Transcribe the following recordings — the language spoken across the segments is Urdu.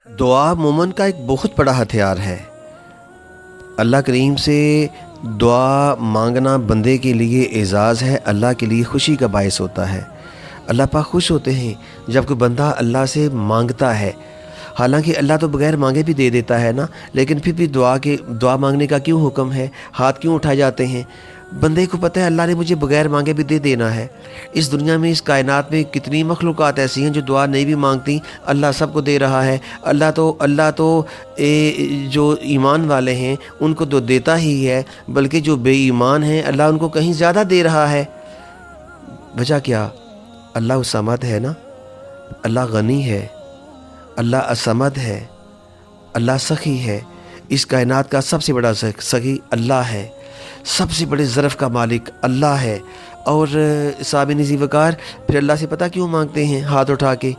دعا مومن کا ایک بہت بڑا ہتھیار ہے۔ اللہ کریم سے دعا مانگنا بندے کے لیے اعزاز ہے، اللہ کے لیے خوشی کا باعث ہوتا ہے۔ اللہ پاک خوش ہوتے ہیں جب کوئی بندہ اللہ سے مانگتا ہے۔ حالانکہ اللہ تو بغیر مانگے بھی دے دیتا ہے نا، لیکن پھر بھی دعا مانگنے کا کیوں حکم ہے؟ ہاتھ کیوں اٹھائے جاتے ہیں؟ بندے کو پتہ ہے اللہ نے مجھے بغیر مانگے بھی دے دینا ہے۔ اس دنیا میں، اس کائنات میں کتنی مخلوقات ایسی ہیں جو دعا نہیں بھی مانگتی، اللہ سب کو دے رہا ہے۔ اللہ تو جو ایمان والے ہیں ان کو تو دیتا ہی ہے، بلکہ جو بے ایمان ہیں اللہ ان کو کہیں زیادہ دے رہا ہے۔ وجہ کیا؟ اللہ الصمد ہے نا، اللہ غنی ہے، اللہ الصمد ہے، اللہ سخی ہے۔ اس کائنات کا سب سے بڑا سخی اللہ ہے، سب سے بڑے ظرف کا مالک اللہ ہے۔ اور سامعین ذی وقار، پھر اللہ سے پتہ کیوں مانگتے ہیں ہاتھ اٹھا کے؟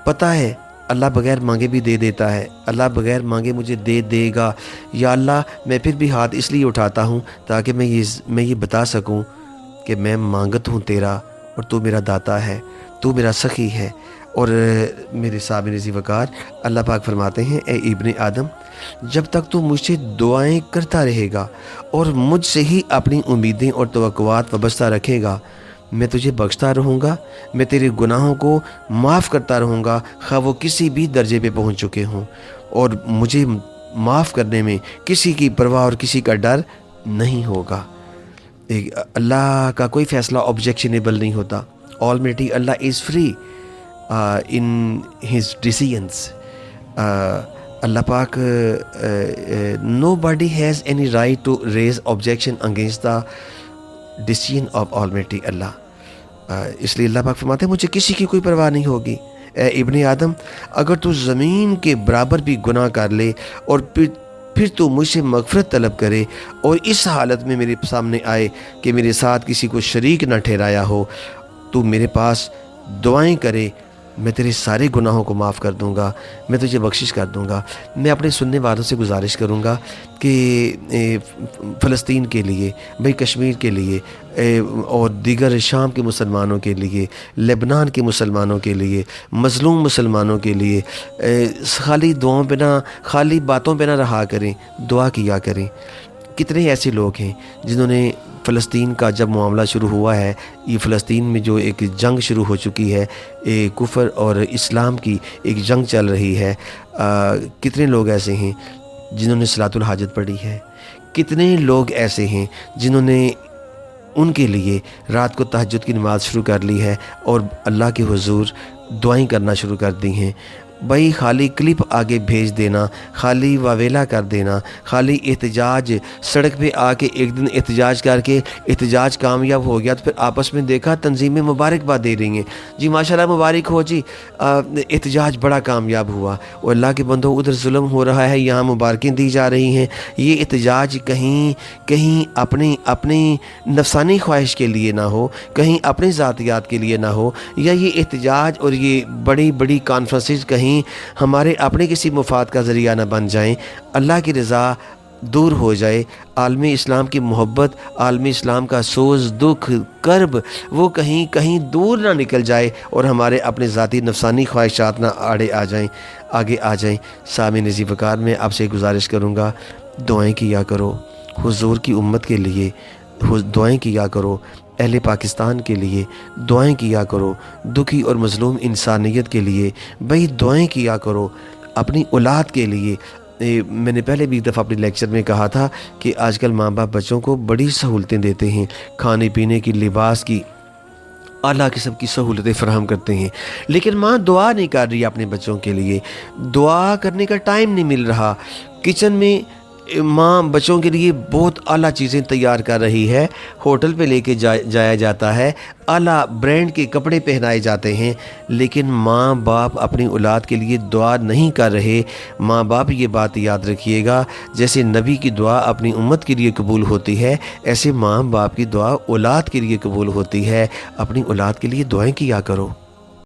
پتہ ہے اللہ بغیر مانگے بھی دے دیتا ہے، اللہ بغیر مانگے مجھے دے دے گا۔ یا اللہ میں پھر بھی ہاتھ اس لیے اٹھاتا ہوں تاکہ میں یہ بتا سکوں کہ میں مانگت ہوں تیرا، اور تو میرا داتا ہے، تو میرا سخی ہے۔ اور میرے سامعین ذی وقار، اللہ پاک فرماتے ہیں، اے ابن آدم، جب تک تو مجھ سے دعائیں کرتا رہے گا اور مجھ سے ہی اپنی امیدیں اور توقعات وابستہ رکھے گا، میں تجھے بخشتا رہوں گا، میں تیرے گناہوں کو معاف کرتا رہوں گا، خواہ وہ کسی بھی درجے پہ پہنچ چکے ہوں۔ اور مجھے معاف کرنے میں کسی کی پرواہ اور کسی کا ڈر نہیں ہوگا۔ اللہ کا کوئی فیصلہ آبجیکشنیبل نہیں ہوتا۔ Almighty Allah is free in his decisions۔ Allah پاک nobody has any right to raise objection against the decision of Almighty اللہ۔ اس لیے اللہ پاک فرماتے ہیں مجھے کسی کی کوئی پرواہ نہیں ہوگی۔ اے ابن آدم، اگر تو زمین کے برابر بھی گناہ کر لے اور پھر تو مجھ سے مغفرت طلب کرے اور اس حالت میں میرے سامنے آئے کہ میرے ساتھ کسی کو شریک نہ ٹھہرایا ہو، تو میرے پاس دعائیں کرے، میں تیرے سارے گناہوں کو معاف کر دوں گا، میں تجھے بخشش کر دوں گا۔ میں اپنے سننے والوں سے گزارش کروں گا کہ فلسطین کے لیے، بھئی کشمیر کے لیے، اور دیگر شام کے مسلمانوں کے لیے، لبنان کے مسلمانوں کے لیے، مظلوم مسلمانوں کے لیے خالی دعاؤں پہ نہ، خالی باتوں پہ نہ رہا کریں، دعا کیا کریں۔ کتنے ایسے لوگ ہیں جنہوں نے فلسطین کا جب معاملہ شروع ہوا ہے، یہ فلسطین میں جو ایک جنگ شروع ہو چکی ہے، کفر اور اسلام کی ایک جنگ چل رہی ہے، کتنے لوگ ایسے ہیں جنہوں نے صلاۃ الحاجت پڑھی ہے؟ کتنے لوگ ایسے ہیں جنہوں نے ان کے لیے رات کو تہجد کی نماز شروع کر لی ہے اور اللہ کے حضور دعائیں کرنا شروع کر دی ہیں؟ بھائی خالی کلپ آگے بھیج دینا، خالی واویلا کر دینا، خالی احتجاج، سڑک پہ آ کے ایک دن احتجاج کر کے احتجاج کامیاب ہو گیا تو پھر آپس میں دیکھا تنظیمیں مبارکباد دے رہی ہیں، جی ماشاءاللہ مبارک ہو جی، احتجاج بڑا کامیاب ہوا۔ اور اللہ کے بندوں، ادھر ظلم ہو رہا ہے، یہاں مبارکیں دی جا رہی ہیں۔ یہ احتجاج کہیں اپنی نفسانی خواہش کے لیے نہ ہو، کہیں اپنے ذاتیات کے لیے نہ ہو، یا یہ احتجاج اور یہ بڑی کانفرنسز کہیں ہمارے اپنے کسی مفاد کا ذریعہ نہ بن جائیں، اللہ کی رضا دور ہو جائے، عالم اسلام کی محبت، عالم اسلام کا سوز، دکھ، کرب وہ کہیں دور نہ نکل جائے اور ہمارے اپنے ذاتی نفسانی خواہشات نہ آگے آ جائیں۔ سامعین ذی وقار، میں آپ سے گزارش کروں گا، دعائیں کیا کرو حضور کی امت کے لیے، دعائیں کیا کرو اہل پاکستان کے لیے، دعائیں کیا کرو دکھی اور مظلوم انسانیت کے لیے، بھئی دعائیں کیا کرو اپنی اولاد کے لیے۔ میں نے پہلے بھی ایک دفعہ اپنے لیکچر میں کہا تھا کہ آج کل ماں باپ بچوں کو بڑی سہولتیں دیتے ہیں، کھانے پینے کی، لباس کی، اعلیٰ قسم کی سہولتیں فراہم کرتے ہیں، لیکن ماں دعا نہیں کر رہی اپنے بچوں کے لیے، دعا کرنے کا ٹائم نہیں مل رہا۔ کچن میں ماں بچوں کے لیے بہت اعلیٰ چیزیں تیار کر رہی ہے، ہوٹل پہ لے کے جایا جاتا ہے، اعلیٰ برانڈ کے کپڑے پہنائے جاتے ہیں، لیکن ماں باپ اپنی اولاد کے لیے دعا نہیں کر رہے۔ ماں باپ یہ بات یاد رکھیے گا، جیسے نبی کی دعا اپنی امت کے لیے قبول ہوتی ہے، ایسے ماں باپ کی دعا اولاد کے لیے قبول ہوتی ہے۔ اپنی اولاد کے لیے دعائیں کیا کرو۔